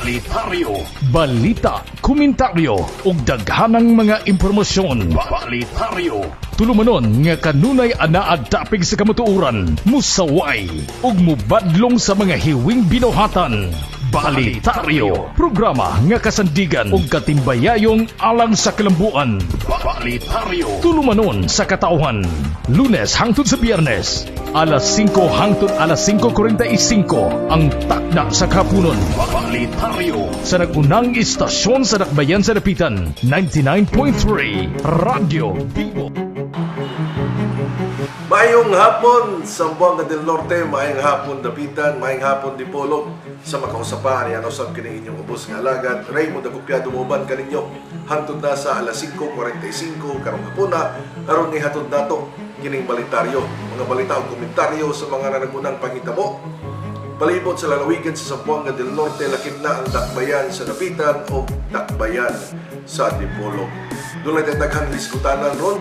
Balitaryo. Balita, komentaryo ug daghanang mga impormasyon. Balitaryo. Tulumanon nga kanunay anaad tapig sa kamatuoran, musaway ug mubadlong sa mga hiwing binuhatan. Balitaryo, programa nga kasandigan ug katimbayayong alang sa kalambuan. Balitaryo, tulumanon sa katauhan, Lunes hangtod sa Biyernes, alas 5 hangtod alas 5:45 ang takda sa kapunon. Balitaryo, sa nagunang istasyon sa Dakbayan sa Dapitan, 99.3 Radyo Vivo. Maayong hapon, Zamboanga del Norte, maayong hapon, Dapitan, maayong hapon, Dipolog. Sa makausapan, yan usap kini inyong ubos nga alagad. Raymond Agupyado Moban kaninyo. Hangtod na sa alas 5:45, karong hapuna, aron ni hatod nato kining balitaryo. Mga balita o komentaryo sa mga nanagunang pangitabo. Palibot sa lalawigan sa Zamboanga del Norte, lakin na ang Dakbayan sa Dapitan o Dakbayan sa Dipolog. Doon ay taghang diskutanan ron.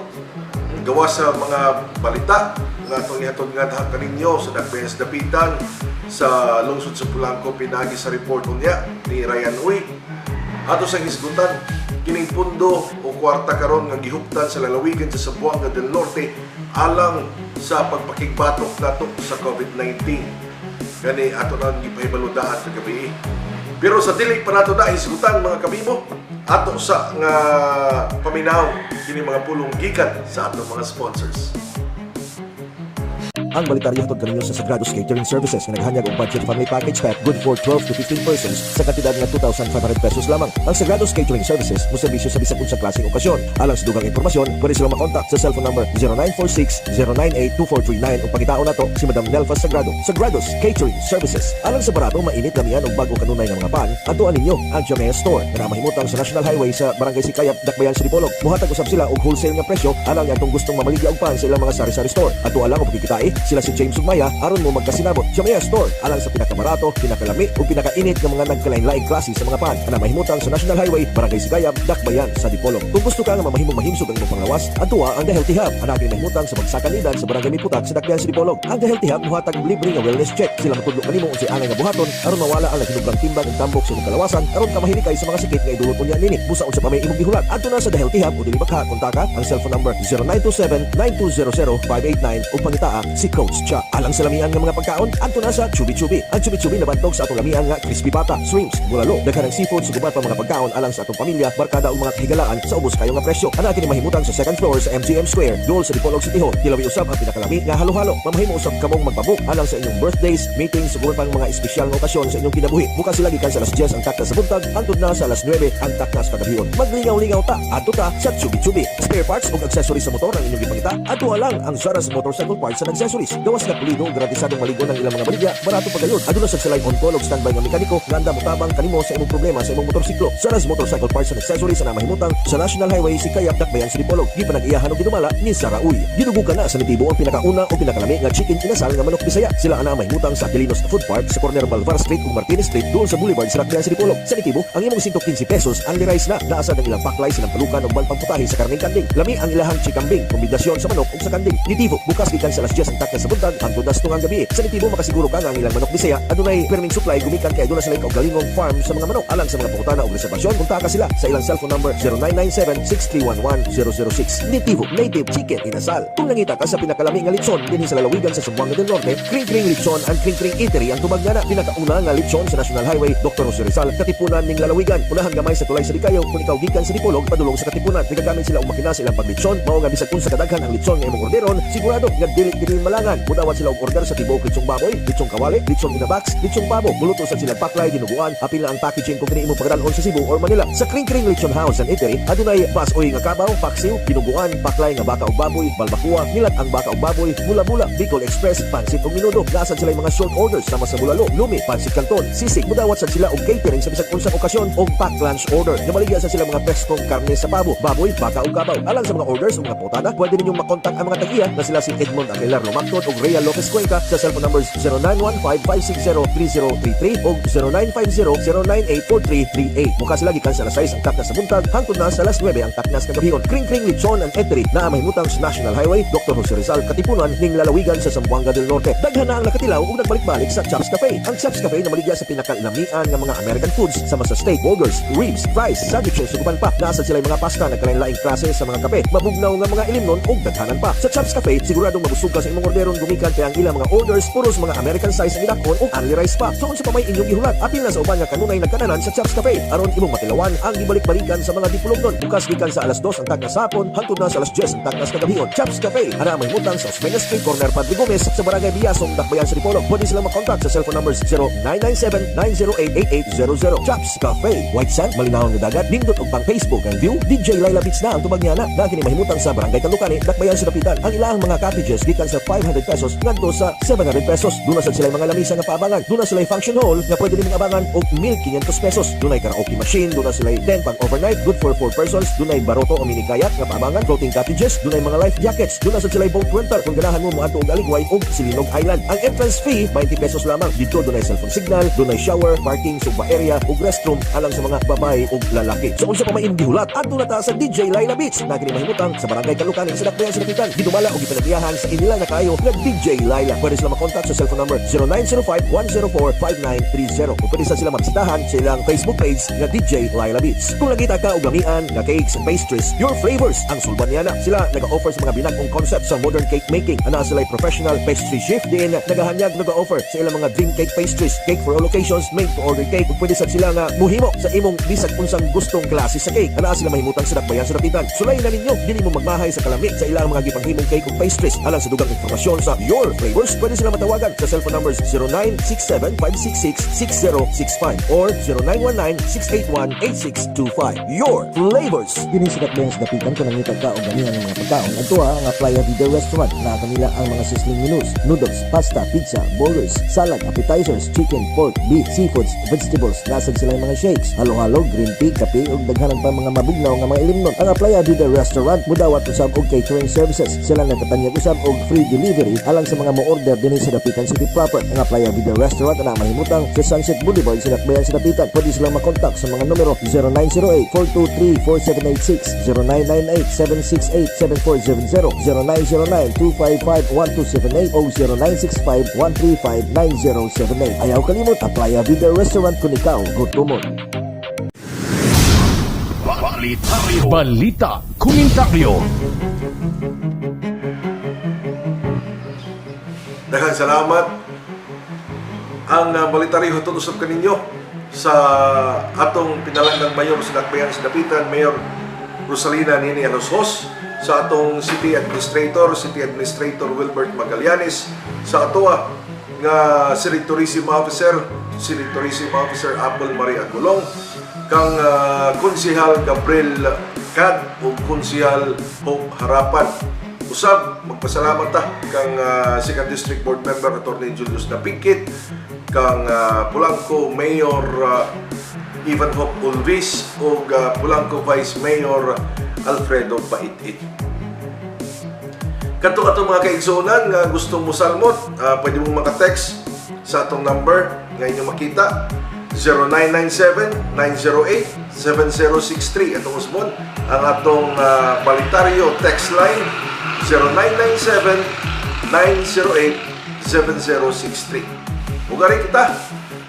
Gawa sa mga balita nga itong ihatod nga kaninyo sa Dakbayan sa Dapitan sa lungsod sa Pulangco, pinagi sa report niya ni Ryan Uy. Ato sa hisgutan, kining pundo o kwarta karon nga gihuptan sa lalawigan sa Zamboanga del Norte alang sa pagpakigbatok nato sa COVID-19. Gani ato nang gipahibaludaan sa gabi. Pero sa dili pa nato na hisgutan mga kabimo, ato sa nga paminaw kini mga pulong gikan sa atong mga sponsors. Ang balitaryo hatod kaninyo sa Sagrados Catering Services nga naghanyag og budget family package pack good for 12 to 15 persons sa kantidad nga 2,500 pesos lamang. Ang Sagrados Catering Services mo serbisyo sa bisag unsang klaseng okasyon. Alang sa dugang impormasyon, pwede sila makontak sa cellphone number 0946-098-2439 o pagitaon nato si Madam Nelfa Sagrado. Sagrados Catering Services. Alang sa barato, mainit lamian og bago kanunay nga mga pan, atuan ninyo ang Jamea Store nga mahimutang sa National Highway sa Barangay Sikayap, Dakbayan sa Dipolog. Muhatag usab sila og wholesale nga presyo alang atong gustong mamaligya og pan sa ilang mga sari-sari store. Atuan lang og pagkikitai sila si James Ugmaya aron mo magkasinabot. Jamea Store alang sa pinakabarato, pinakalami ug pinakainit nga mga nagkalain-laing klase sa mga pan na mahimutang sa National Highway, Barangay Sigayab, Dakbayan sa Dipolog. Kung gusto ka nga mamahimong mahimsog ang imong panglawas, adtua ang The Healthy Hub. Anagin mahimutang sa Bagsakanidan sa Barangay Miputak sa Dakbayan sa Dipolog. Ang The Healthy Hub muhatag libre nga wellness check. Sila matudlo kanimo unsay angay nga buhaton aron mawala ang naghinublang timbang ug tambok sa imong kalawasan aron ka mahilikay sa mga sakit nga idulot unya nini. Busa unsa pa may imong gihulat. Adto na sa The Healthy Hub o dili baka kontaka ang cellphone number 0927-9200-589 o pangitaa si Coach Cha. Alang sa lamian nga mga pagkaon, adto na sa Chubi Chubi. Ang Chubi Chubi nabantog sa atong lamian nga crispy pata, shrimps, bulalo, daghan ng seafood, suguban pa mga pagkaon alang sa atong pamilya, barkada o mga kahigalaan sa ubos kayo nga presyo. Ana kini mahimutang sa second floor sa MGM Square, Dol sa Dipolog City Hall. Tilawi usab ang pinakalami nga halo-halo. Mamahimo usab kamong magpabook alang sa inyong birthdays, meetings, suguban pang mga espesyal nga okasyon sa inyong kinabuhi. Bukas sila gikan sa alas 10 ang takta sa buntag, hangtod na sa alas 9 ang takta sa kagabihon. Maglingaw-lingaw ta, adto ta sa Chubi Chubi. Spare parts ug accessories sa motor ang inyong gipangita. Adto lang ang Zara's Motorcycle Parts and Accessories. Gawas na pulido ug gratisadong maligo ng ilang mga baligya, barato pagayod. Aduna sa silay on-call ug standby nga mekaniko, ganda mutabang kanimo sa imong problema sa imong motorsiklo. Zara's Motorcycle Parts and Accessories na mahimutang sa National Highway Sikayap, Dakbayan sa Dipolog. Gipanag-iyahan og ginumala ni Sara Uy. Gidugukan na sa nitibo ang pinakauna o pinakalami nga chicken inasal nga manok Bisaya. Sila ana mahimutang sa Aquilinos Food Park sa corner Balvar Street ug Martinez Street doon sa Boulevard sa Dakbayan sa Dipolog. Sa nitibo, ang imong 115 pesos only rice na naasad ang ilang paklay silang palukan ug balpang putahe sa karning kanding. Lami ang ilahang chikambing, kombinasyon sa manok ug sa kanding. Nitibo, bukas gikan sa alas 10 ang takda sa buntag hangtod das tungang gabi. Sa nitibo makasiguro ka nga ang ilang manok Bisaya adunay perming supply gumikan kay aduna sila og galingong farm sa mga manok. Alang sa mga pangutana og reservasyon, kontak sila sa ilang cellphone number 0997-6311-006. Nitibo Native Chicken Inasal. Kung nangita ka sa pinakalami nga litson dinhi sa lalawigan sa Zamboanga del Norte, Kring Kring Litson and Kring Kring Eatery ang tubag na pinakauna nga litson sa National Highway Dr. Jose Rizal, Katipunan ning lalawigan. Unahan gamay sa tulay sa Dikayo kung ikaw gikan sa Dipolog padulong sa Katipunan. Nagagamit sila og makina sa ilang paglitson, mao nga bisag unsa kadaghan ang litson nga imong orderon, sigurado nga dili kini malangan. Mudawat sila og order sa tibuok litsong baboy, litsong kawali, litsong inabox, litsong pabo, buluto sa silang paklay, dinuguan, apil na ang packaging kung kini imong pagdalon sa Cebu or Manila. Sa Kring Kring Lechon House and Eatery, adunay basoy nga kabaw, paksiw, dinuguan, paklay nga baka og baboy, balbakua, nilat ang baka og baboy, bula-bula, Bicol Express, pansit ug minudo. Naasan sila mga short orders sama sa bulalo, lumi, pansit canton, sisig. Mudawat sa sila og catering sa bisag unsang okasyon og pack lunch order. Namaligya sa sila mga preskong karne sa pabo, baboy, baka ug kabaw. Alang sa mga orders ug mga putana, pwede ninyong makontak ang mga tag-iya na sila si Edmond Aguilar Lomacos Macton ug Real Lopez Cuenca sa cellphone numbers 0915-560-3033 ug 0950-098-4338. Bukas sila gikan sa alas 6 ang taknas sa buntag hangtod na sa alas 9 ang taknas kagabihon. Kring-kring lechon and eatery na mahimutang sa National Highway Dr. Jose Rizal Katipunan ning lalawigan sa Zamboanga del Norte. Daghan na ang nakatilaw ug nagbalik-balik sa Chops Cafe. Ang Chops Cafe na maligya sa pinakailamian nga mga American foods sama sa steak, burgers, ribs, fries, sandwiches ug uban pa. Nasa sila mga pasta na kalain-laing klase sa mga kape, mabugnaw nga mga ilimnon ug daghanan pa. Sa Chops Cafe siguradong mabusog ka sa imong orderon gumikan kay ang ilang mga orders puros mga American size ang idakon ug only rice pa. So unsa pa may inyong ihulat? Apil na sa uban nga kanunay nagkananan sa Chops Cafe aron imong matilawan ang gibalik-balikan sa mga dipulognon. Bukas gikan sa alas 2 ang taknas hapon hangtod na sa alas 10 ang taknas kagabihon. Chops Cafe ana may mutang sa Osmeña Street, corner Padre Gomez sa Barangay Biasong, Dakbayan sa Dipolog. Pwede silang makontak sa cellphone numbers 0997-908-8800. Chops Cafe, White Sand, malinaw nga dagat, nindot og pang Facebook ang view. DJ Laila Beats na ang tubag niya na kini mahimutang sa Barangay Caloocan, Dakbayan sa Dapitan. Ang ilang mga cottages gikan sa 500 pesos ngadto sa 700 pesos. Duna sa sila mga lamisa nga paabangan. Duna sila function hall nga pwede nimong abangan og 1,500 pesos. Dunay karaoke machine, duna sila tent pang overnight, good for 4 persons. Dunay baroto o mini kayak nga paabangan, floating cottages, dunay mga life jackets. Duna sa sila boat rental kung ganahan mo moadto og Aligway ug Silinog Island. Ang entrance fee 20 pesos lamang. Dito dunay cellphone signal, dunay shower, parking, sugba area ug restroom alang sa mga babae ug lalaki. So unsa pa may gihulat adto na ta sa DJ Laila Beats na kini mahimutang sa Barangay Caloocan sa Dakbayan sa Dapitan. Gidumala og gipanagiyahan sa inila na kayo nga DJ Laila. Pwede sila makontak sa cellphone number 0905-104-5930 o pwede sila magsitahan sa ilang Facebook page nga DJ Laila Beats. Kung nagita ka og lamian nga cakes and pastries, Your Flavors ang sulban niya na. Sila nag-offer sa mga binagong concept sa modern cake making. Ana sila professional pastry chef din nagahanyag nag-offer sa ilang mga dream cake pastries, cake for all occasions, made to order cake. Ug pwede sad sila nga muhimo sa imong bisag unsang gustong klase sa cake. Ana sila mahimutang sa Dakbayan sa Dapitan. Sulay na ninyo dili mo magmahay sa kalami sa ilang mga gipanghimong cake ug pastries. Alang sa dugang informasyon sa Your Flavors, pwede sila matawagan sa cellphone numbers 0967-566-6065 or 0919-681-8625. Your Flavors. Kini sa Dakbayan sa Dapitan kung nangitag ka o ganihan ng mga pagkaon. Ito ang Playa Vida Restaurant na kanila ang mga sizzling menus, noodles, pasta, pizza, burgers, salad, appetizers, chicken, pork, beef, seafoods, vegetables. Nasag sila yung mga shakes, halo-halo, green tea, kape ug daghanan pa mga mabugnaw nga mga ilimnon. Ang Playa Vida Restaurant mudawat usab og catering services. Sila nagkatanyag usab og free delivery alang sa mga mo-order dinhi sa Dapitan City proper. Ang Playa Vida Restaurant na mahimutang sa Sunset Boulevard sa Dakbayan sa Dapitan. Pwede silang makontak sa mga numero 0908-423-4786, 0998-768-7470, 0909-255-1278 o 0965-135-9078. Ayaw kalimot ang Playa Vida Restaurant kung ikaw gutumon. Balita, komentaryo. Daghang salamat. Ang balitaryo tungod usab kaninyo sa atong pinalanggang mayor sa Dakbayan sa Dapitan, Mayor Rosalina Nini Alosos, sa atong City Administrator Wilbert Magallanes, sa atoa nga City Tourism Officer Apple Maria Gulong, kang Konsehal Gabriel Cad o Konsehal Hope Harapan. Usab, magpasalamat ta kang Second District Board Member Attorney Julius Napingkit, kang Polanco Mayor Ivan Hope Ulvis o Polanco Vice Mayor Alfredo Paitit. Kanto atong mga kaigsunan nga gusto mo salmot, pwede mong maka-text sa atong number nga inyong makita 0997-908-7063. Atong usmon ang atong balitaryo text line 0997-908-7063. Ugari kita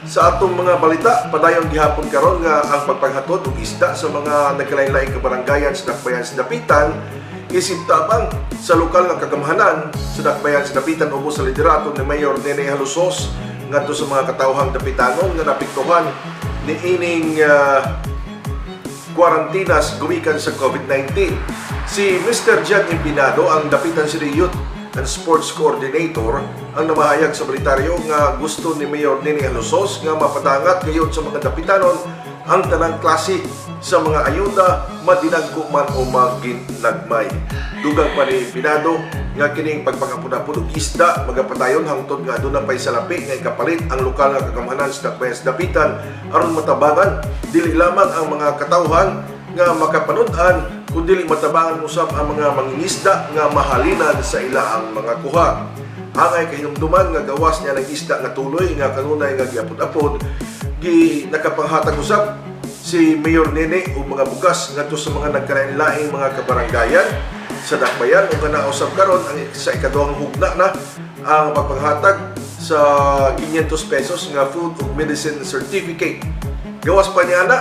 sa atong mga balita padayon gihapon karon nga ang pagpaghatod og isda sa mga nagkalain-laing kabaranggayan sa Dakbayan sa Dapitan isip tabang sa lokal nga kagamhanan sa Dakbayan sa Dapitan ubo sa liderato ni Mayor Nene Alosos ngadto sa mga katawhang Dapitanon nga napiktuhan ni ining quarantinas gumikan sa COVID-19. Si Mr. Jan Impinado, ang Dapitan City Youth and Sports Coordinator, ang namahayag sa balitaryo nga gusto ni Mayor Nene Alosos nga mapadangat ngayon sa mga Dapitanon ang tanang klase sa mga ayuda madinagko man o maginagmay. Dugang pa ni Impinado nga kining pagpangapuna-pun og isda magapadayon hangtod nga aduna pay salapi nga ikapalit ang lokal nga kagamhanan sa Dakbayan sa Dapitan aron matabangan dili lamang ang mga katawhan nga makapanud-an kundi matabangan usab ang mga mangingisda nga mahalinan sa ilaang mga kuha. Angay kahinumduman nga gawas niya ng isda nga tuloy nga kanunay nga giapod-apod nakapanghatag usab si Mayor Nene o mga bugas ngadto sa mga nagkalain-laing mga kabaranggayan sa Dakbayan o nausab karon sa ikaduhang hugna na ang pagpanghatag sa 500 pesos nga food ug medicine certificate. Gawas pa niya na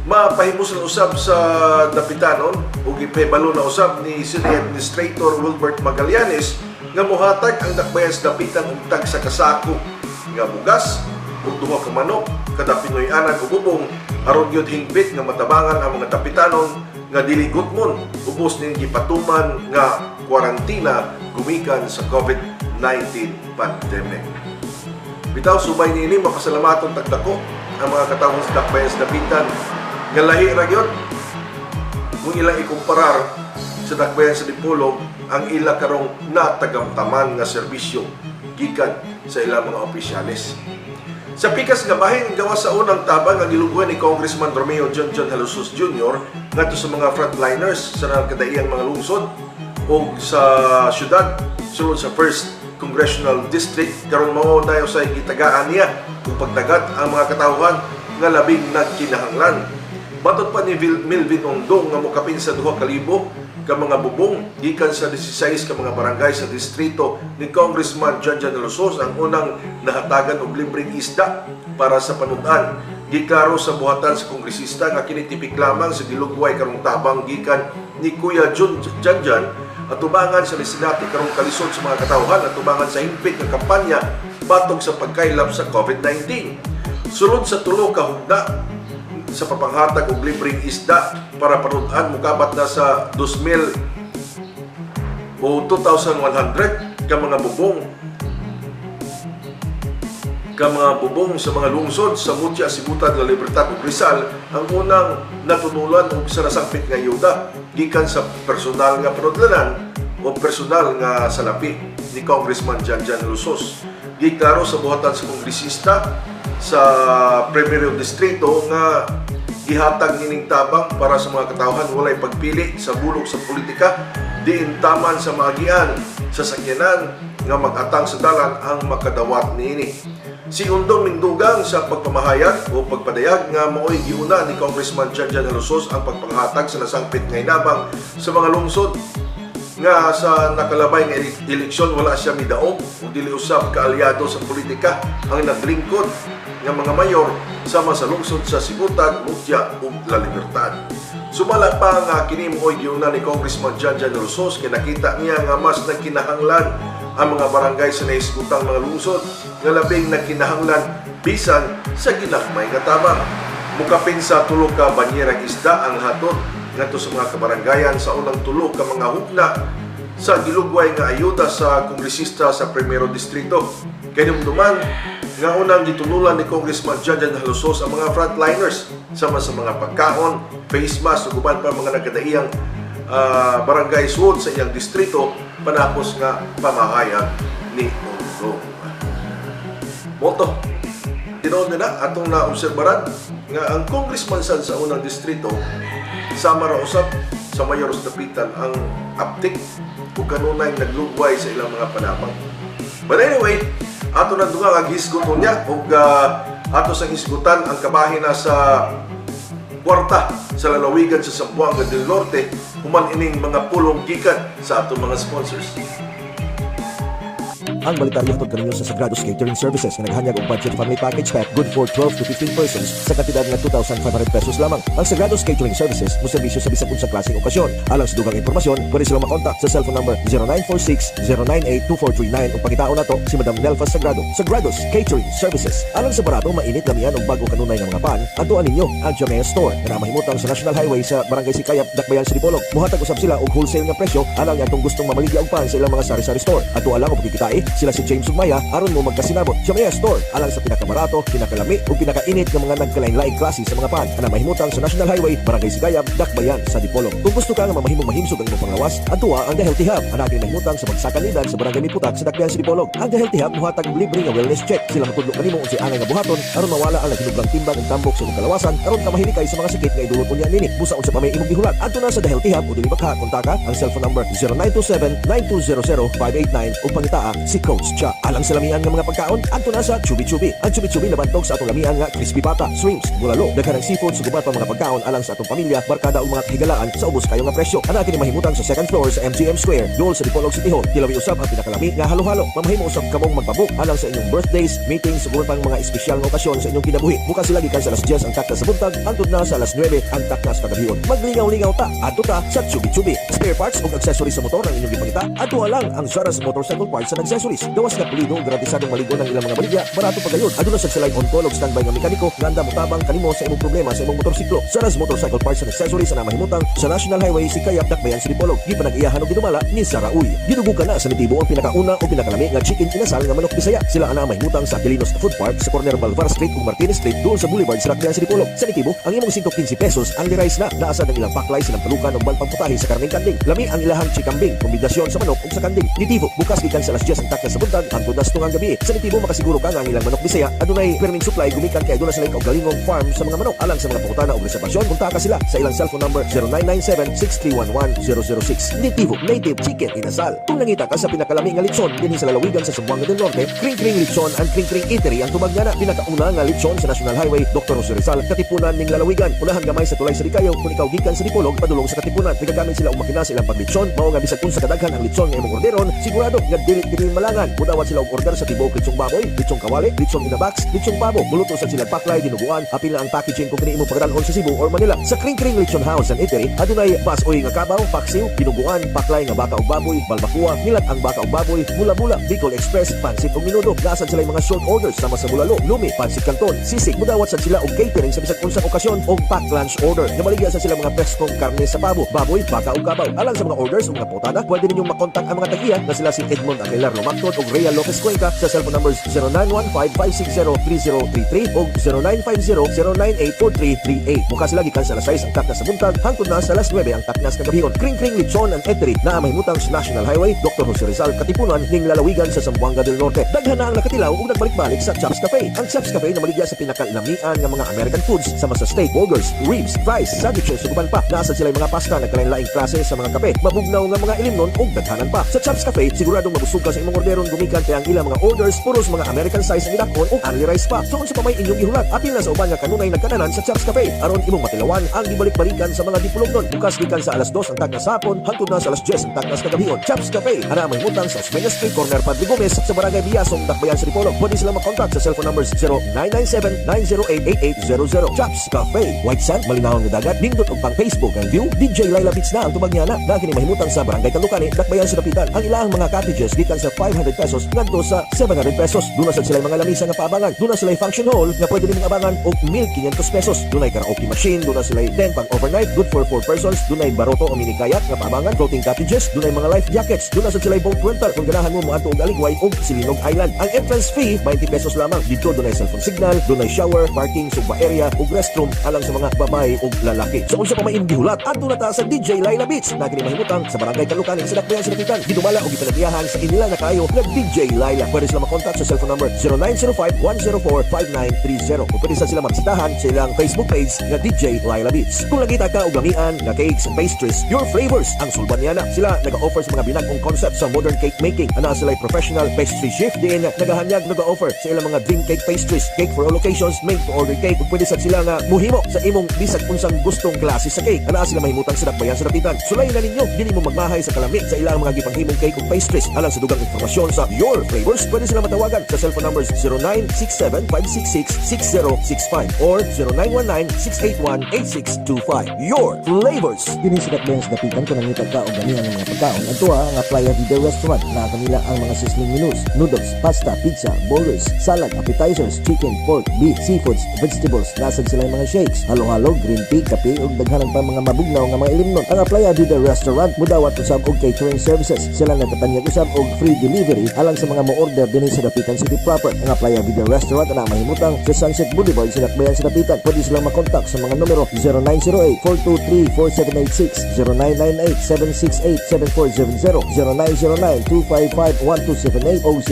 mapahimos na usab sa Dapitanon o gipahibalo na usab ni City Administrator Wilbert Magallanes nga mohatag ang Dakbayan sa Dapitan og tag sa kasako nga bugas ug duha ka manok kada Pinoy anak ug bubong aron gyud hingpit nga matabangan ang mga Dapitanon nga dili gutmon ubos ning gipatuman nga kwarantina gumikan sa COVID-19 pandemic. Bitaw subay niini mapasalamaton tagdako ang mga katawong sa Dakbayan sa Dapitan nga lahi ra gyud kung ilang ikumparar sa Dakbayan sa Dipolog ang ila karong natagamtaman nga serbisyo gikan sa ilang mga opisyales. Sa pikas nga bahin gawas sa unang tabang ang giluguan ni Congressman Romeo John Halusos Jr. ngadto sa mga frontliners sa nagkadaiyang mga lungsod o sa syudad sulod sa 1st Congressional District karon mao dayo sa gitagaan niya kung pagdagat ang mga katawhan nga labing nagkinahanglan. Batot pa ni Melvin Ongdong nga mokapin sa 2,000 ka mga bubong gikan sa 16 ka mga barangay sa distrito ni Congressman John Halusos ang unang nahatagan og libreng isda para sa panudan. Giklaro sa buhatan sa kongresista nga kinitipik lamang sa gilugway karong tabang gikan ni Kuya John at tubangan sa lisinati karong kalisod sa mga katawhan at tubangan sa hingpit nga kampanya batog sa pagkailap sa COVID-19. Sulod sa tulo ka hugna sa papanghatag og libreng isda para panudan mukabat na sa 2,000 o 2,100 ka mga bubong sa mga lungsod sa Mutya, Sibutan, La Libertad ug Rizal ang unang natunulan og sa nasangpit nga ayuda gikan sa personal nga panudlanan o personal nga salapi ni Congressman John Halusos. Giklaro sa buhatan sa kongresista sa Primero Distrito nga gihatag nining tabang para sa mga katawhan walay pagpili sa bulok sa politika diin taman sa maagian sa sakyanan nga mag-atang sa dalan ang makadawat niini. Si Undong Mindugang sa pagpamahayag o pagpadayag nga maoy giuna ni Congressman John Halusos ang pagpanghatag sa nasangpit nga inabang sa mga lungsod nga sa nakalabay nga eleksyon wala siya midaog o dili usab kaalyado sa politika ang naglingkod nga mga mayor sama sa lungsod sa Sibutan, Mutya ug La Libertad. Sumala pa nga kini mo'y giuna ni Congressman John Halusos kay nakita niya nga mas nagkinahanglan ang mga barangay sa naisgutang mga lungsod nga labing nagkinahanglan bisan sa ginagmay nga tabang. Mukapin sa tulo ka banyerang isda ang hatod ngadto sa mga kabaranggayan sa unang tulo ka mga hugna sa gilugway nga ayuda sa kongresista sa Primero Distrito. Kinumduman nga unang gitunulan ni Congressman John Halusos ang mga frontliners sama sa mga pagkaon, face mask ug uban pa mga nagkadaiyang barangay suod sa iyang distrito panapos nga pamahayag ni Ongdong. Moto, tinuod na atong naobserbaran nga ang congressman sa unang distrito sama ra usab sa mayor sa Dapitan ang aptik ug kanunay naglugway sa ilang mga panabang. But anyway, ato na dugang ang hisguton niya ug ato sang hisgutan ang kabahin na sa kwarta sa lalawigan sa Zamboanga del Norte human ining mga pulong gikan sa atong mga sponsors. Ang balitaryo hatod kaninyo sa Sagrados Catering Services nga naghanyag og budget family package pack good for 12 to 15 persons sa kantidad nga 2,500 pesos lamang. Ang Sagrados Catering Services mo serbisyo sa bisag unsang klaseng okasyon. Alang sa dugang impormasyon, pwede sila makontak sa cellphone number 0946-098-2439 ug pangitaon nato si Madam Nelfa Sagrado. Sagrados Catering Services. Alang sa barato, mainit lamian og bago kanunay nga mga pan, adtuan ninyo ang Jamea Store nga namahimutang sa National Highway sa Barangay Sikayap, Dakbayan sa Dipolog. Muhatag usab sila og wholesale nga presyo alang atong gustong mamaligya og pan sa ilang mga sari-sari store. Adto lang og pagkikitai Sila si James Ugmaya aron mo magkasinabot sa Maya Store alang sa pinakabarato, pinakalami ug pinakainit nga mga nagkalain-laing klase sa mga pan ana mahimutang sa National Highway Barangay Sigayab, Dakbayan sa Dipolog. Kung gusto ka nga mamahimong mahimsog ang imong panglawas, adtuwa ang The Healthy Hub ana kini mahimutang sa Bagsakanidan sa Barangay Miputak sa Dakbayan sa Dipolog. Ang The Healthy Hub muhatag og libre nga wellness check. Sila matudlo kanimo unsay angay nga buhaton aron mawala ang naghinublang timbang ug tambok sa imong kalawasan aron ka mahilikay sa mga sakit nga idulot unya nini. Busa unsa pa may imong gihulat adto na sa The Healthy Hub o dili baka kontaka ang cellphone number 0927-9200-589 ug pangitaa si Coach Cha. Alang sa lamian nga mga pagkaon adto na sa Chubi Chubi. Ang Chubi Chubi nabantog sa atong lamian nga crispy pata, shrimps, bulalo, daghan seafood sugubat pa mga pagkaon alang sa atong pamilya, barkada ug mga higalaan sa ubos kayo nga presyo. Ana kini mahimutang sa second floor sa MGM Square, duol sa Dipolog City Hall. Kilawi usab ang pinakalami nga halo-halo. Mamahimo usab kamong magpabook alang sa inyong birthdays, meetings ug pang mga espesyal nga okasyon sa inyong kinabuhi. Bukas sila gikan sa alas 10 ang takna sa buntag, hangtod na sa alas 9 ang takna sa kagabion. Maglingaw-lingaw ta adto ta sa Chubi Chubi. Spare parts ug accessories sa motor ang inyong gipangita adto lang ang Saras Motorcycle Parts and Accessories. Gawas nga pulido ug gratisadong maligo ng ilang mga baligya, barato pagayod. Aduna sa silay on call ug standby nga mekaniko ganda motabang kanimo sa imong problema sa imong motorsiklo. Saras Motorcycle Parts and Accessories ana mahimutang sa National Highway Sikayab, Dakbayan sa Dipolog. Gipanag-iyahan og ginumala ni Saraoy. Gidugo ka na sa nitibo ang pinakauna o pinakalami nga chicken inasal nga manok Bisaya. Sila ana mahimutang sa Aquilinos Food Park sa corner Balvar Street ug Martinez Street duol sa Boulevard sa Dakbayan sa Dipolog. Sa nitibo ang imong 115 pesos ang rice na naasa ng ilang paklay silang palukan ug balpang putahe sa karning kanding. Lami ang ilahang chikambing kombinasyon sa manok ug sa kanding. Nitibo bukas gikan sa alas 10 ang takna sa buntag hangtod na sa tungang gabi. Sa nitibo makasiguro ka nga ang ilang manok Bisaya adunay perming supply gumikan kay aduna sila kaugalingong farm sa mga manok. Alang sa mga pangutana ug reservasyon kontak sila sa ilang cellphone number 0997-6311-006. Nitibo Native Chicken Inasal. Kung nangita ka sa pinakalami nga litson dinhi sa lalawigan sa Zamboanga del Norte, Kring Kring Litson and Kring Kring Eatery ang tumagana pinakauna nga litson sa National Highway Dr. Jose Rizal katipunan ning lalawigan. Unahan gamay sa tulay sa Dikayo kung ikaw gikan sa Dipolog padulong sa katipunan. Nagagamit sila og makina sa ilang paglitson mao nga bisag unsa kadaghan ang litson nga imong orderon sigurado nga dili malangan. Mudawat sila og order sa tibok litsong baboy, litsong kawali, litsong inabox, litsong pabo. Muluto sa sila paklay dinuguan apil na ang packaging kung kini imong pagdalhon sa Cebu or Manila. Sa Kring Kring Litson House and Eatery adunay basoy nga kabaw, paksiw, dinuguan, paklay nga baka ug baboy, balbakua, nilat ang baka ug baboy, mula-mula, Bicol Express, pansit ug minudo. Gasan sila mga short orders sama sa bulalo, lumi, pansit kanton, sisig. Mudawat sa sila og catering sa bisag unsang okasyon og pack lunch order. Nabaligya sa sila mga preskong karne sa pabo, baboy, baka ug kabaw. Alang sa mga orders ug mga putada, pwede ninyong makontak ang mga tag-iya na sila si Edmond Aguilar Romacton ug Rhea Lopez Cuenca sa cellphone numbers 0915-560-3033 ug 0950-098-4338. Bukas sila gikan sa alas 6 ang takna sa buntag hangtod na sa alas 9 ang takna sa kagabihon. Kring Kring Litson and Eatery na mahimutang sa National Highway Dr. Jose Rizal katipunan ning lalawigan sa Zamboanga del Norte. Daghan na ang nakatilaw ug nagbalik-balik sa Chops Cafe. Ang Chops Cafe na maligya sa pinakailamian nga mga American foods sama sa steak, burgers, ribs, fries, sandwiches ug uban pa. Nasa sila mga pasta nagkalain-laing klase sa mga kape, mabugnaw nga mga ilimnon ug daghanan pa. Sa Chops Cafe siguradong mabusog ka sa imong orderon gumikan kay ang ilang mga orders puros mga American size ang idakon ug only rice pa. So unsa pa may inyong gihulat apil na sa uban nga kanunay nagkananan sa Chops Cafe aron imong matilawan ang gibalik-balikan sa mga dipulognon. Bukas gikan sa alas 2 ang takna sa hapon hangtod na sa alas 10 ang takna sa kagabihon. Chops Cafe ana mahimutang sa Osmeña Street corner Padre Gomez sa Barangay Biasong, Dakbayan sa Dipolog. Pwede sila makontak sa cellphone numbers 0997-908-8800. Chops Cafe, White Sand, malinawang nga dagat, nindot og pang Facebook ang view. DJ Laila Beats na ang tumagyana na kini mahimutang sa Barangay Canlocane, Dakbayan sa Dapitan. Ang ilang mga cottages gikan sa 500 pesos ngadto sa 700 pesos. Duna sa sila mga lamisa nga paabangan. Duna sila function hall nga pwede nimong abangan og 1,500 pesos. Dunay karaoke machine, duna sila tent pang overnight, good for 4 persons. Dunay baroto o mini kayak nga paabangan, floating cottages, dunay mga life jackets. Duna sa sila boat rental kung ganahan mo moadto og Aligway og Silinog Island. Ang entrance fee 20 pesos lamang. Dito dunay cellphone signal, dunay shower, parking, sugba area ug restroom alang sa mga babae ug lalaki. So unsa pa may imbihulat adto na ta sa DJ Laila Beats na kini mahimutang sa Barangay Canlocane sa Dakbayan sa Dapitan. Gidumala og gipanagbiyahan sa inila na kayo na DJ Laila. Pwede sila makontak sa cellphone number 0905-104-5930 o pwede sila magsitahan sa ilang Facebook page nga DJ Laila Beats. Kung nagita ka og gamian nga cakes and pastries, your flavors ang sulban niya na. Sila nag-offer sa mga binagong concept sa modern cake making. Ana sila professional pastry chef din nagahanyag nag-offer sa ilang mga dream cake pastries, cake for all occasions, made to order cake ug pwede sad sila nga muhimo sa imong bisag unsang gustong klase sa cake. Ana sila mahimutang sa Dakbayan sa Dapitan. Sulay na ninyo dili mo magmahay sa kalami sa ilang mga gipanghimong cake ug pastries. Alang sa dugang informasyon sa your flavors, pwede sila matawagan sa cellphone numbers 0967-566-6065 or 0919-681-8625. Your flavors. Kini sa Dakbayan sa Dapitan kung nangita ka o ganihan ng mga pagkaon. Ito ang Playa Vida Restaurant na kanila ang mga sizzling menus, noodles, pasta, pizza, burgers, salad, appetizers, chicken, pork, beef, seafoods, vegetables. Nasad sila yung mga shakes, halo-halo, green tea, kape ug daghanan pa mga mabugnaw nga mga ilimnon. Ang Playa Vida Restaurant mudawat usab og catering services. Sila natatanyag usab og free delivery delivery alang sa mga mo-order dinhi sa Dapitan City proper. Ang Playa Video Restaurant na mahimutang sa Sunset Boulevard sa Dakbayan sa Dapitan. Pwede silang makontak sa mga numero 0908-423-4786, 0998-768-7470, 0909-255-1278 o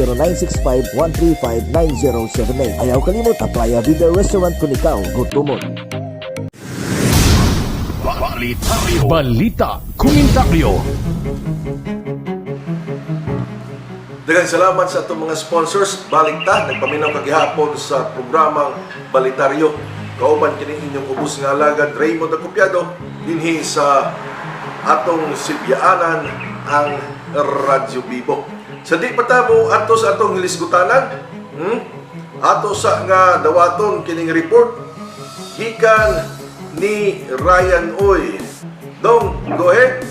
0965-135-9078. Ayaw kalimot ang Playa Video Restaurant kung ikaw gutumon. Balita, komentaryo. Daghang salamat sa atong mga sponsors. Balik ta, nagpaminaw kagihapon sa programang Balitaryo. Kauban kini inyong ubos nga alagad Raymond Acopiado dinhi sa atong sibyaanan ang Radyo Bibo. Sa di patabo ato sa atong hilisgutanan, ato sa nga dawaton kining report gikan ni Ryan Oy. Dong, go ahead.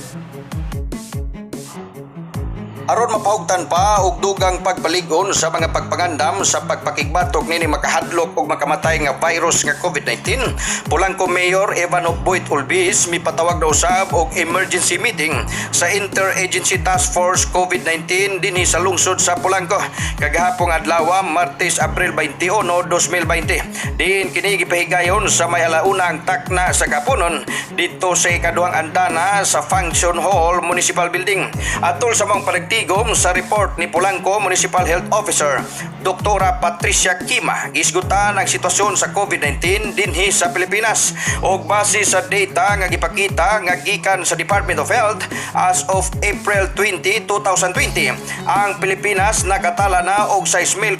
Aron mapahugtan pa og dugang pagpaligon sa mga pagpangandam sa pagpakigbatok nini makahadlok og makamatay nga virus nga COVID-19, Pulangco Mayor Evan Boyd Ulbis mipatawag na usab og emergency meeting sa Interagency Task Force COVID-19 dinhi sa lungsod sa Pulangco kagahapong adlaw Martes Abril 21, 2020. Diin kini gipahigayon sa may alauna ang takna sa kapunon dito sa ikaduhang andana sa Function Hall Municipal Building. Atol sa mga tigom sa report ni Pulangco Municipal Health Officer Dr. Patricia Kima, gisgutan ang sitwasyon sa COVID-19 dinhi sa Pilipinas og base sa data nga gipakita nga gikan sa Department of Health as of April 20, 2020 ang Pilipinas nakatala na og 6,459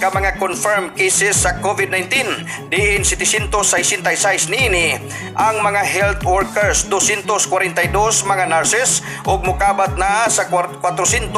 ka mga confirmed cases sa COVID-19 diin 766 niini ang mga health workers, 242 mga nurses ug mukabat na sa 428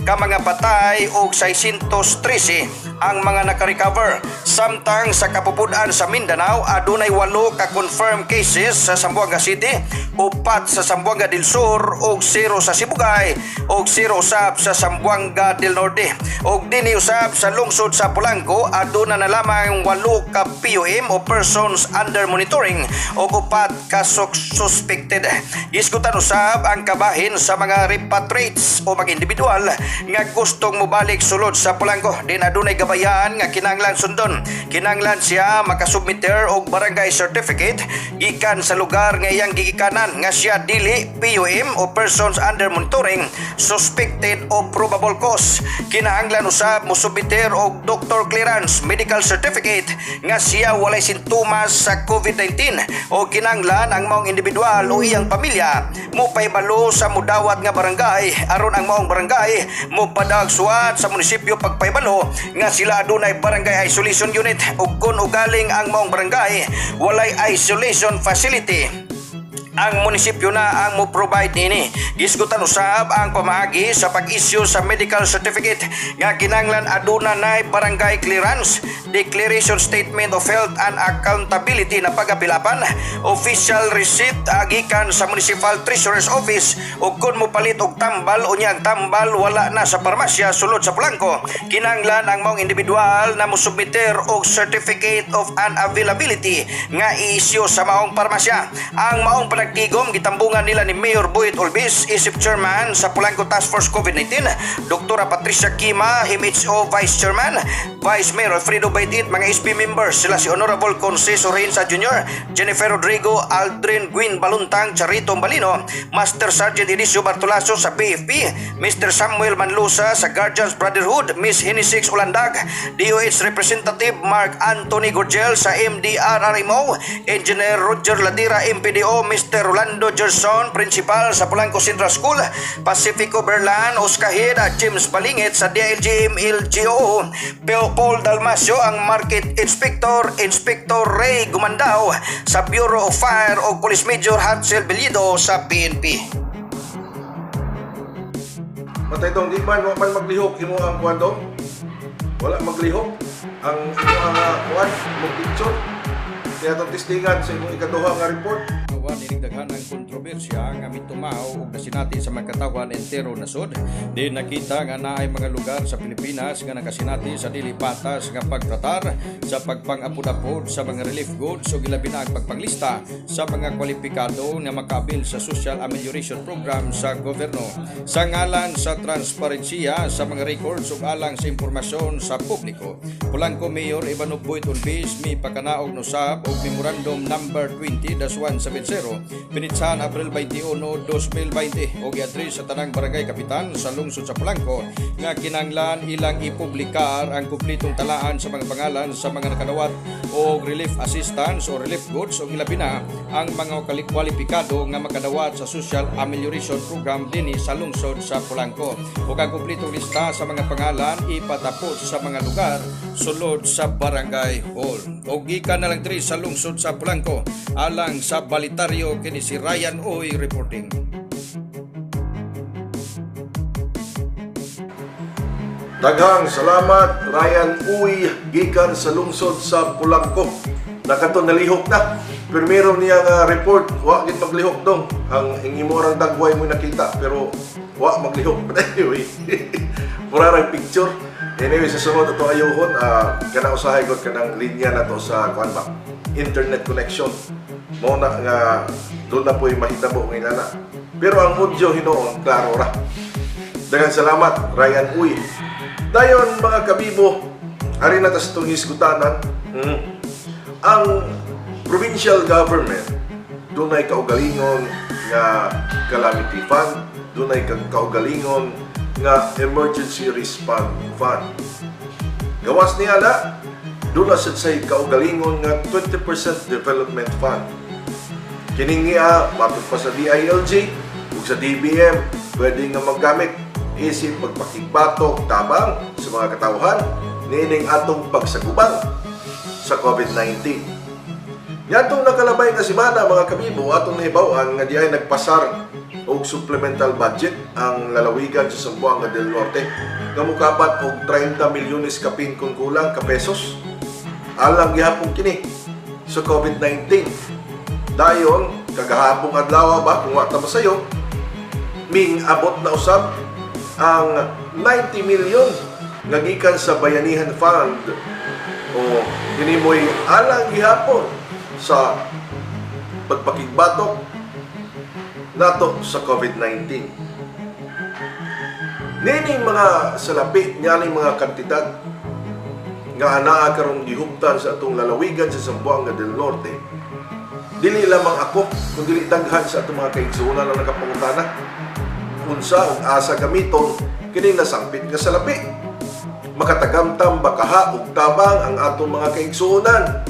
ka mga patay ug 613 ang mga naka-recover. Samtang sa kapupudan sa Mindanao adunay 8 ka confirmed cases sa Zamboanga City, 4 sa Zamboanga del Sur ug 0 sa Sibugay ug 0 usab sa Zamboanga del Norte. Ug dinhi usab sa lungsod sa Pulangco aduna na lamang 8 ka POM o persons under monitoring ug 4 ka suspected. Gisgutan usab ang kabahin sa mga repatriates o mga individual nga gustong mobalik sulod sa Pulangco. Din adunay gabayan nga kinahanglan sundon. Kinahanglan siya makasubmiter og barangay certificate gikan sa lugar nga iyang gigikanan nga siya dili POM o persons under monitoring, suspected o probable cause. Kinahanglan usab mosubmiter og doctor clearance medical certificate nga siya walay sintomas sa COVID-19 o kinahanglan ang maong individual o iyang pamilya mo pahibalo sa mudawat nga barangay aron ang maong barangay mo padag suwat sa munisipyo pagpahibalo nga sila adunay barangay isolation unit ug kun ugaling ang maong barangay walay isolation facility ang munisipyo na ang mo-provide nini. Gisgutan usab ang pamaagi sa pag-issue sa medical certificate nga kinahanglan aduna nay barangay clearance, declaration statement of health and accountability na pagapilapan, official receipt gikan sa municipal treasurer's office ug kun mopalit og tambal unya ang tambal wala na sa parmasya sulod sa Pulangco. Kinahanglan ang maong individual na mosubmiter og certificate of unavailability nga i-issue sa maong parmasya. Ang maong nagtigom gitambungan nila ni Mayor Boyd Ulbis, isip chairman sa Pulangco Task Force COVID-19, Dr. Patricia Kima, MHO Vice Chairman, Vice Mayor Alfredo Baitit, mga SP members sila si Honorable Conceso Reinsa Jr., Jennifer Rodrigo, Aldrin Gwyn Baluntang, Charito Balino, Master Sergeant Edicio Bartolaso sa BFP, Mr. Samuel Manlusa sa Guardians Brotherhood, Miss Hinisix Ulandag, DOH Representative Mark Anthony Gurgel sa MDRRMO, Engineer Roger Ladira MPDO, Mr. Rolando Gerson, Principal sa Pulangco Central School, Pacifico Berlan, Oscahid at James Balingit sa DLGM LGO, Paul Dalmasio ang Market Inspector, Inspector Ray Gumandao sa Bureau of Fire o Police Major Hansel Bellido sa PNP. Matay dong, di man maglihok imo ang kuwan dong? Wala maglihok ang imo ang kuwan, mo picture. Kaya itong testingan sa imong ikaduha nga report. Tanawan ining daghanang kontrobersya nga mitumaw ug nasinati sa magkatawan entero nasod. Di nakita nga naay mga lugar sa Pilipinas nga nakasinati sa dili patas nga pagtratar sa pagpang-apod-apod sa mga relief goods ug ilabi na ang pagpanglista sa mga kwalipikado nga makabil sa Social Amelioration Program sa gobyerno. Sa ngalan sa transparensiya sa mga records ug alang sa impormasyon sa publiko, Polanco Mayor Ivanov Boyd Ulbis mi pakanaog nosab og Memorandum number 20-170 pinitsahan April 21, 2020 og giadres sa tanang barangay kapitan sa lungsod sa Polanco nga kinanglan ilang ipublikar ang kumpletong talaan sa mga pangalan sa mga nakadawat og relief assistance o relief goods ug ilabi na ang mga kwalipikado nga makadawat sa Social Amelioration Program dinhi sa lungsod sa Polanco. Ug ang kumpletong lista sa mga pangalan ipatapos sa mga lugar sulod sa barangay hall. Og gikan na lang diri sa lungsod sa Polanco alang sa Balitaryo kini si Ryan Oy reporting. Daghang salamat Ryan Uy gikan sa lungsod sa Polanco. Nakato nalihok na. Primero niya nga report, wa gid maglihok dong. Ang ingimorang dagway mo nakita pero wa maglihok. Anyway, murarang picture. Anyway, sa sunod ito ayohon, kana usahay ko kanang linya na to sa kuan ba? Internet connection. Mo na nga doon na po'y mahitabo ng inana. Pero ang audio hinoon, klaro ra. Daghang salamat Ryan Uy. Dayon mga kabibo, ari na tas itong hiskutanan, ang provincial government, doon ay kaugalingon nga calamity fund, doon ay kaugalingon nga emergency response fund. Gawas niya na, doon na sa kaugalingon nga 20% development fund. Kining niya, matod pa sa DILG, ug sa DBM, pwede nga maggamit isip pagpakigbatok tabang sa mga katawhan nining atong pagsagubang sa COVID-19. Yatong nakalabay nga semana mga kabibo atong nahibaw-an nga diay nagpasar og supplemental budget ang lalawigan sa Zamboanga del Norte nga mukapat og 30 milyones kapin kung kulang ka pesos alang gihapon kini sa COVID-19. Dayon kagahapong adlaw ba kung wa ta masayo ming abot na usab ang 90 milyon nga gikan sa Bayanihan Fund o hinimoy alang gihapon sa pagpakigbatok nato sa COVID-19. Nining mga salapi niyaning mga kantidad nga anaa karong gihuptan sa atong lalawigan sa Zamboanga del Norte, dili lamang ako kung dili daghan sa atong mga kaigsuonan na nakapangutana unsa ug asa gamiton kini nasangpit nga salapi. Makatagamtam bakaha ug tabang ang atong mga kaigsuonan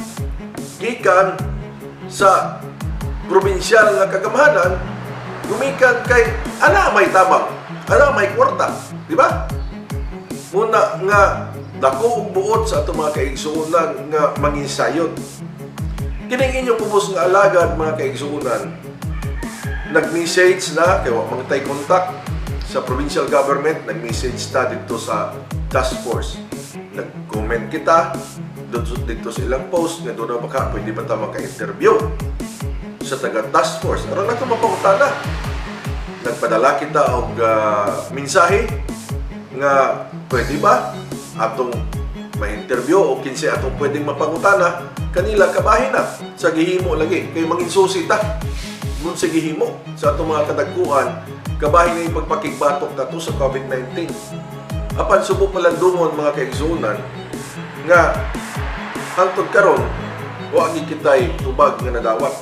gikan sa probinsyal nga kagamahanan gumikan kay ana may tabang, ana may kwarta, di ba? Muna nga dako ug buot sa atong mga kaigsuonan nga manginsayon. Kining inyong kubos nga alagad mga kaigsuonan, nag-message na kay wa mangtay contact sa provincial government, nag-message ta dito sa task force. Nag-comment kita dito sa ilang post nga doon na baka pwede ba ta maka-interview sa taga task force. Aron na ito mapangutana. Nagpadala kita og mensahe nga pwede ba atong ma-interview o kinsa atong pwedeng mapangutana kanila kabahin na sa gihimo lagi kay manginsusi ta mun sa gihimo sa atong mga kadagkuhan kabahin na yung pagpakigbatok nato sa COVID-19. Apan subok palandungon mga kaigsuonan nga hangtod karon wa gid kitay tubag nga nadawat.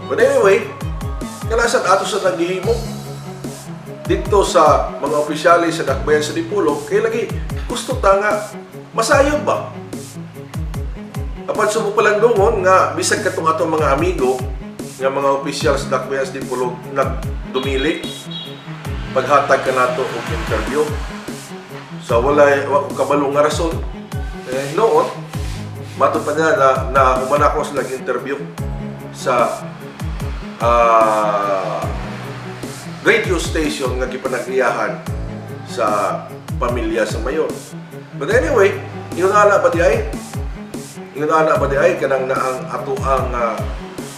But anyway, kalasan ato sa naghihimo dito sa mga opisyalis sa Dakbayan sa Dipolog kay lagi gusto ta nga masayod ba? Apan subok palandungon nga bisag katong atong mga amigo nga mga opisyal sa Dakbayan sa Dipolog nagdumili paghatag ka nato og interview sa wala kabalong nga rason. Noon matod pa niya na humana ko sa nag-interview sa radio station nga gipanagriyahan sa pamilya sa mayor. But anyway, ingon ana ba di ay kanang na ang ato ang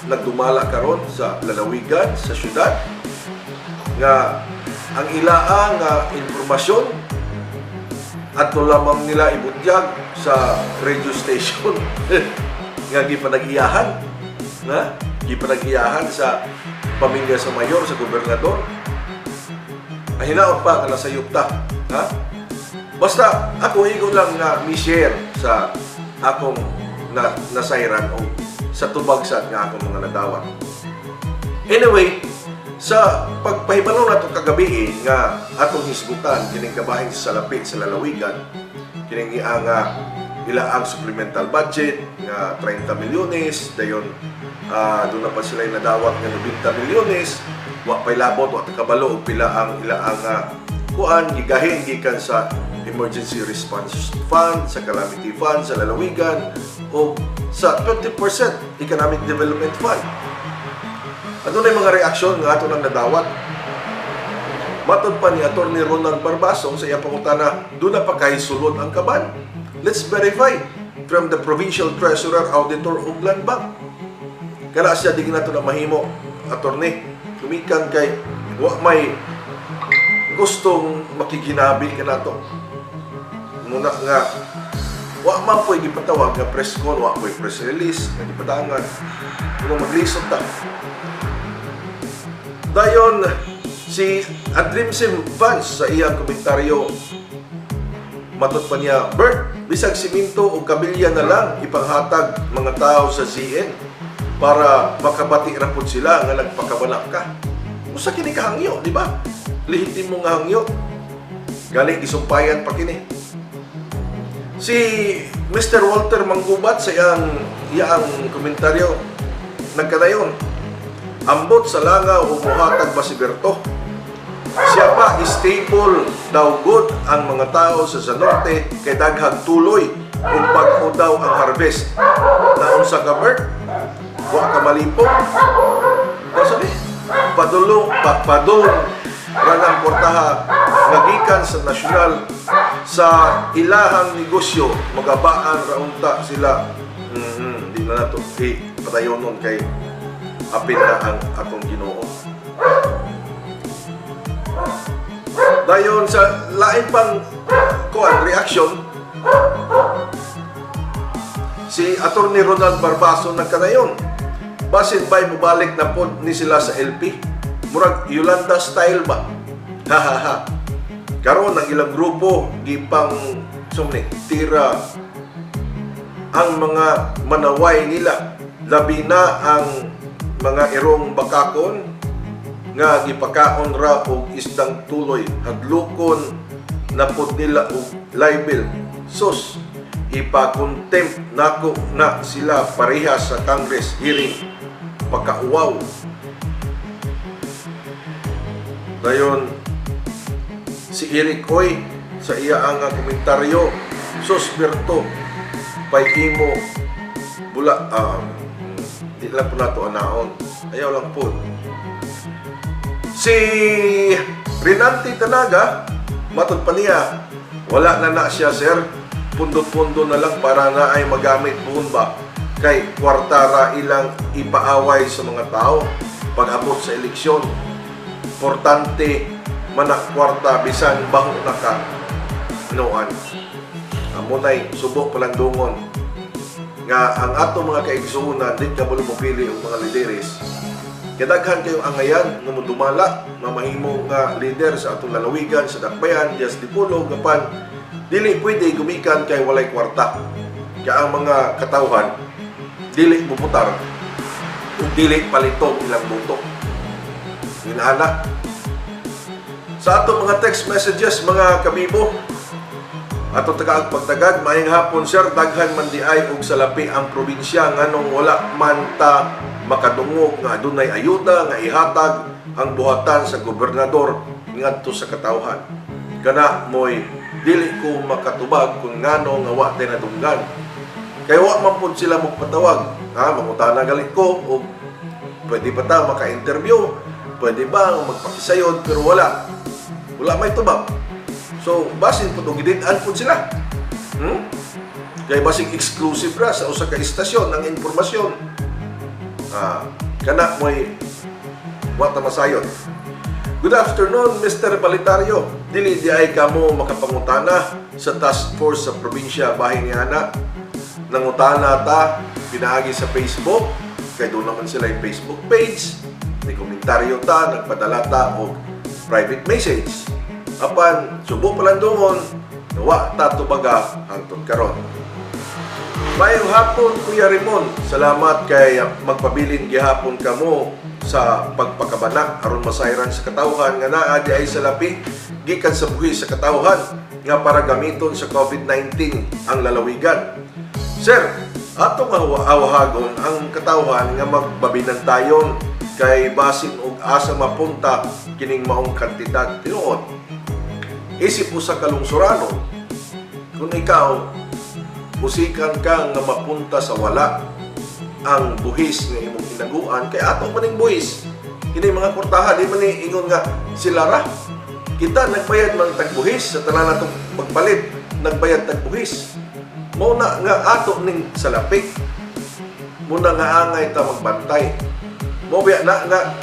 nagdumala karon sa lalawigan, sa syudad, nga ang ilaang informasyon ato lamang nila ibutyag sa radio station nga gipanag-iyahan, na gipanag-iyahan sa pamilya sa mayor, sa gobernador. Ay hinaot pa nga nasa yukta, ha? Basta ako higo lang nga mi-share sa akong nasayran o sa tubagsat nga akong mga nadawat. Anyway, sa pagpahibalo nato kagabi nga atong hisgutan kining kabahin sa Salapit sa lalawigan, kining nga ilaang supplemental budget nga 30 milyones, dayon doon na pa sila nadawat nga 90 milyones, wa pay labot, wa kabalo og pila ang ilaang kuan gigahin gikan sa Emergency Response Fund, sa Calamity Fund sa lalawigan o sa 20% Economic Development Fund. Ano na yung mga reaksyon nga ato nang nadawat? Matod pa ni Atty. Ronald Barbasong sa iyang pangutana, doon na pa kay sulod ang kaban. Let's verify from the Provincial Treasurer, Auditor ug Land Bank. Kaya siya di na ito na mahimo, attorney. Tumikan kay wa may gustong makikinabi ka na ito. Muna nga, wa man po'y gipatawag nga press call, wa po'y press release, nga gipatangan. Kung maglisod ta. Dayon, si Adrimsim Vance sa iyang komentaryo, matot pa niya, Bert, bisag siminto o kabilya na lang ipanghatag mga tao sa ZN para makabati ra pud sila nga nagpakabalak ka. Usa kini ka hangyo, di ba? Lihitin mo nga hangyo. Galing isumpayan pa kini. Si Mr. Walter Manggubat sa iyang komentaryo nagkadayon, ambot sa langaw o muhatag ba si Berto? Siya pa stable daw good ang mga tao sa Norte kay daghang tuloy kung pag-o daw ang harvest. Naon sa Bert? Wa ka malipong. Sabi, padulong rangang portaha nagikan sa nasyonal sa ilahang negosyo magabaan raunta sila. Di na nato padayon nun kay apil na ang atong Ginoo. Dayon sa lain pang reaction, si Atty. Ronald Barbason nagkadayon, basin ba'y mubalik na pod ni sila sa LP? Murag Yolanda style ba? Hahaha. Karon ang ilang grupo gipang tira ang mga manaway nila, labi na ang mga irong bakakon nga gipakaon ra og isdang tuloy, hadlukon na pod nila og libel. Sus, ipakontempt nako na sila parehas sa Congress hearing. Pagkauwaw. Dayon, si Eric Oy sa iya ang komentaryo, sus Berto, pay imo bula, di lang po nato anaon. Ayaw lang po. Si Rinanti Tanaga, matod pa niya, wala na siya sir, pundo-pundo na lang para na ay magamit buon ba kay kwartara ilang ipaaway sa mga tao pag-abot sa eleksyon. Importante manak kwarta bisan baho na ka noan. Amunay subok palandungon nga ang ato mga kaigsuunan di ka mo mopili og mga lideres. Kadaghan kayo angayan nga dumala nga mahimo nga leader sa atong lalawigan, sa Dakbayan, Dias de Pulo, Gapan. Dili pwede gumikan kay walay kwarta. Kaya ang mga katawhan dili buputar ug dili palitog ilang boto. Yun anak. Sa ato mga text messages mga kamibo, ato tagaag pagtagad, maayong hapon sir, daghan man di ay og salapi ang probinsya nganong wala man ta makadungog nga adunay ayuda nga ihatag ang buhatan sa gobernador ngadto sa katawhan. Kana moy dili ko makatubag kung ngano nga wa tay nadunggan. Kay wa man pud sila magpatawag. Mangutana galit ko o pwede pa ta maka-interview, pwede ba magpakisayod, pero wala may tubag. So basin pud og gidid-an pud sila. Kay basing exclusive ra sa usa ka istasyon ang impormasyon. kana mo'y wata masayot. Good afternoon, Mr. Balitario. Dili di ay kamo makapangutana sa task force sa probinsya bahin ni ana. Nangutana ta, pinaagi sa Facebook, kay doon naman sila yung Facebook page. May komentaryo ta, nagpadala ta o private message. Apan, subo pa lang doon, nawa ta tubaga hangtod karon. Mayong hapon, Kuya Ramon. Salamat kay magpabilin gihapon kamo sa pagpakabanak aron masayran sa katawhan nga naa di ay salapi gikan sa buhis sa katawhan nga para gamiton sa COVID-19 ang lalawigan. Sir, atong awahagon ang katawhan nga magbabinantayon kay basin og asa mapunta kining maong kantidad tinuod. Isip mo sa kalungsuranon kung ikaw musikan ka nga mapunta sa wala ang buhis nga imong hinaguan kay ato maning buhis kini mga kurtaha di man ni ingon nga sila ra kita nagbayad man tag buhis sa tanan natong pagpalit nagbayad tag buhis mo na nga ato ning salapik mo na nga angay ta magbantay mo biya na nga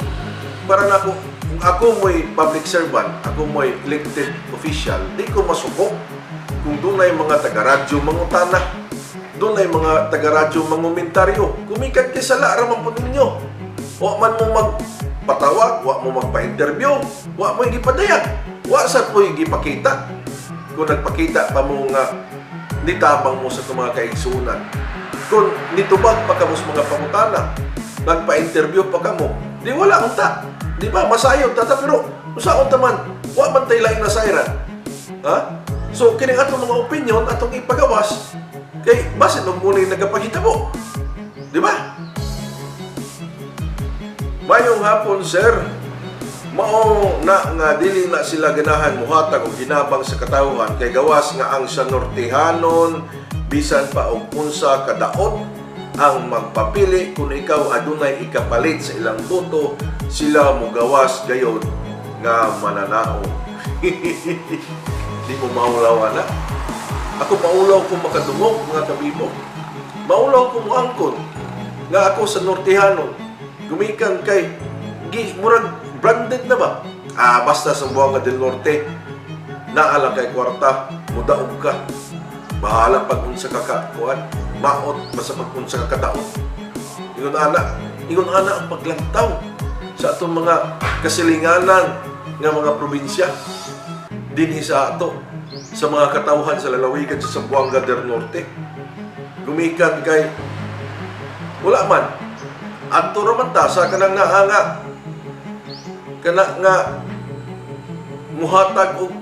para na kung ako mo'y public servant ako mo'y elected official di ko masuko kung dunay mga taga-radyo mangutana doon ay mga taga-radyo mangomentaryo. Kumikat kayo sa laraman po ninyo. Wa man mo magpatawag, wa mo magpa-interview, wa mo yung gipadayag, wa sa po yung gipakita. Kung nagpakita pa mo nga nitabang mo sa mga kaigsunan. Kung nitubag pa ka mo sa mga pangutana, nagpa-interview pa ka mo, di wala unta. Di ba? Masayod tata, pero usaon taman, wa man tayo laing nasayran. Ha? So, kining atong mga opinion, atong ipagawas, kay basit nung muna yung nagapakita mo. Di ba? Mayong hapon, sir. Mao na nga dili na sila ganahan muhatag og ginabang sa katawhan kay gawas nga ang sa Nortehanon bisan pa og unsa kadaot ang magpapili kung ikaw adunay ikapalit sa ilang boto sila mo gawas gayod nga mananao. Di mo maulawan na. Ako maulaw kung makadungog, mga kabibo. Maulaw kung muangkon. Nga ako sa Nortehanon. Gumikan kay murag branded na ba? Basta sa Buanga del Norte. Naalang kay kwarta. Mudaog ka. Bahala pag unsa kakakuan. Maot basta pag unsa kakataon. Ingon ana ang paglantaw sa atong mga kasilinganan nga mga probinsya. Dinhi sa ato. Sa mga katawhan sa lalawigan sa Zamboanga del Norte. Gumikan kay wala man. Adto raman ta sa kanang naanga. Kana nga muhatag og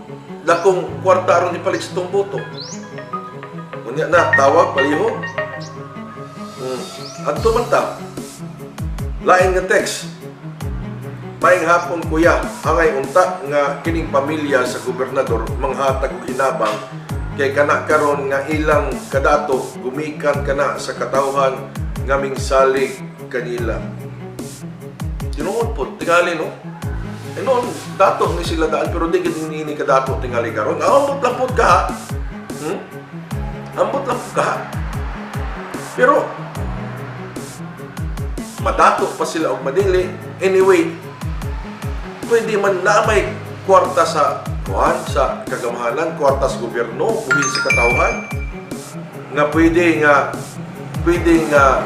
dakong kwarta aron ipalit sa tong boto. Unya na tawag palihog. Adto man ta. Lain nga text. Maayong hapon, kuya, angay unta nga kining pamilya sa gobernador manghatag og hinabang kay kana karon nga ilang kadato gumikan kana sa katawhan nga mingsalig kanila. Tinuod po, tingali no? Noon, dato ni sila daan pero di gid ni kadato tingali karon. Ambot lang po ka. Ambot lang po ka. Pero madato pa sila og madili. Anyway, pwede man na may kwarta sa kuhan, sa kagamahalan, kwarta sa gobyerno, buhi sa katawhan, nga pwede nga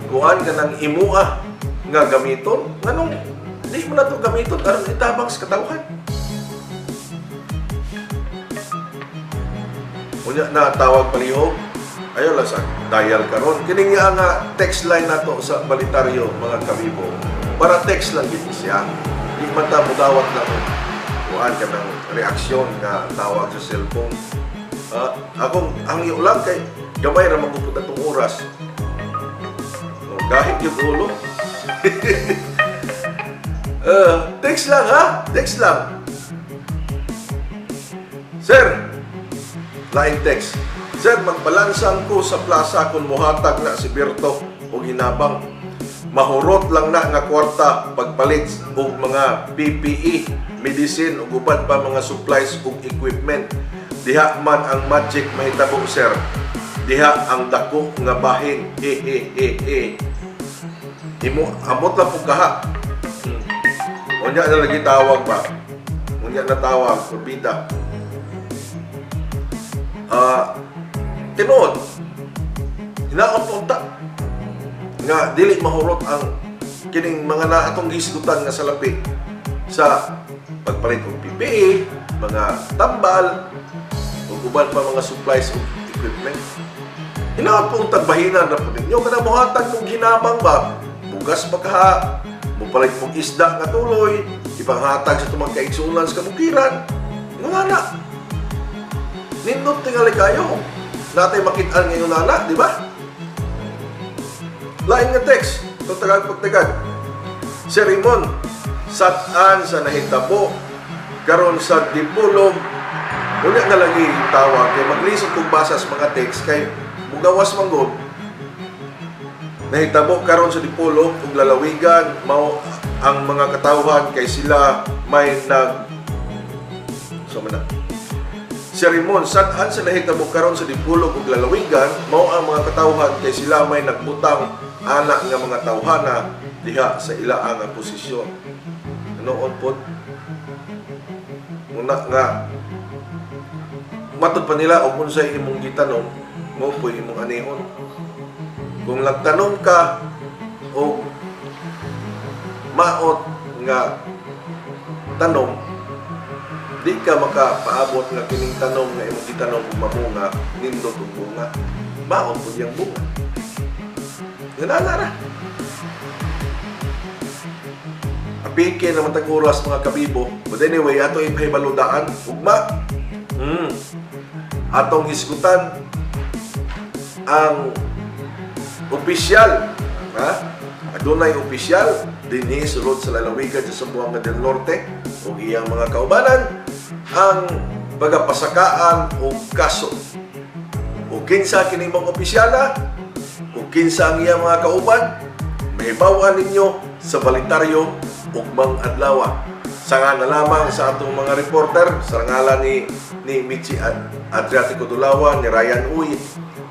kuhan ka ng imua nga gamiton, nganong di mo na ito gamiton, aron itabang sa katawhan. Unya na tawag palihog, ayaw lang sa dial karon. Kining nga text line na to sa Balitaryo, mga kabibo. Para text lang gid siya. Di man ta mudawat na ko. Kuan ka ng reaksyon nga tawag sa cellphone. Akong ang iyo lang kay gamay ra magupod atong oras. Kahit yung ulo. Text lang ha? Text lang. Sir, lain text. Sir, magbalansan ko sa plaza kung muhatag na si Berto o hinabang. Mahurot lang na nga kwarta pagpalit og mga PPE, medicine ug uban pa mga supplies ug equipment. Diha man ang magic mahitabo, sir. Diha ang dako nga bahin. Imo amot lang pong kaha. Unya na lagi tawag ba? Unya na tawag, kurbida. Tinuod. Hinaot punta. Nga dili mahurot ang kining mga naatong gisgutan nga salapi sa pagpalit og PPE, mga tambal, ug uban pa mga supplies ug equipment. Hinaot pong tagbahinan na po ninyo. Kada muhatag mong ginabang ba? Bugas pagkaha, mupalit mong isda nga tuloy, ipanghatag sa tumang kaigsunan sa kabukiran. Nga na. Nindot tingali kayo. Natay makitaan ngayon nana, di ba? Lain nga text, itong tagag-pagtagag. Si Raymond, sat-an sa nahitabo, karon sa dipulog, unya nga lagi tawag, kay maglisod kong basa sa mga text, kay mugawas manggod, nahitabo karon sa dipulog, kung lalawigan, mao ang mga katawhan, kay sila may Si Raymond, saan sa nahitabo karon sa dipulog ug lalawigan, mao ang mga katawhan kay sila may nagbutang anak nga mga tawhana diha sa ilaang nga posisyon. Noon pod muna nga matud pa nila og unsay imong gitanong, mo po imong anihon. Kung nagtanong ka og maot nga tanong, di ka makapaabot nga kining tanong nga imong gitanong kung mamunga, nindot og bunga. Maon po yung bunga. Ganana ra. Apike naman tag oras mga kabibo. But anyway, ato ipahibaludaan. Ugma. Atong hisgutan ang opisyal. Adunay opisyal dinhi sulod sa lalawigan sa Zamboanga del Norte ug iyang mga kaubanan ang pagapasakaan o kaso. O kinsa kining mga opisyala, o kinsa ang iyang mga kauban, mahibawan ninyo sa Balitaryo ugmang adlaw. Sanga na lamang sa atong mga reporter, sa ngalan ni Michi Adriatico Dulawan, ni Ryan Uy,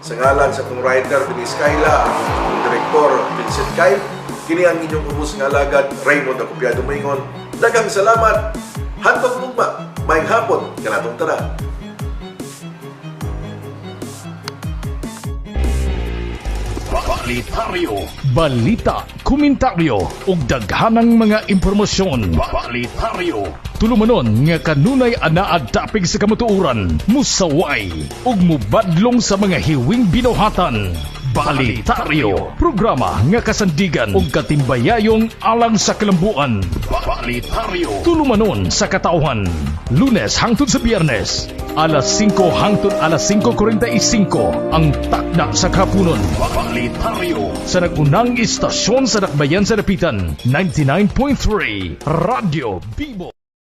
sa ngalan sa atong writer Denise Kayla, atong direktor Vincent Kyle, kini ang inyong ubos nga alagad Raymond Acopiado Maingon. Daghang salamat. Hantog mugma, maayong hapon kanatong tanan. Balitaryo, balita, komentaryo ug daghanang mga impormasyon. Balitaryo, tulumanon nga kanunay anaad tapig sa kamutuuran, musaway ug mubadlong sa mga hiwing binuhatan. Balitaryo, programa nga kasandigan ug katimbayayong alang sa kalambuan. Balitaryo, tulumanon sa katauhan. Lunes hangtod sa Biyernes, alas 5 hangtod alas 5:45 ang takda sa kapunon. Balitaryo, sa nagunang istasyon sa Dakbayan sa Dapitan, 99.3 Radyo Bibo.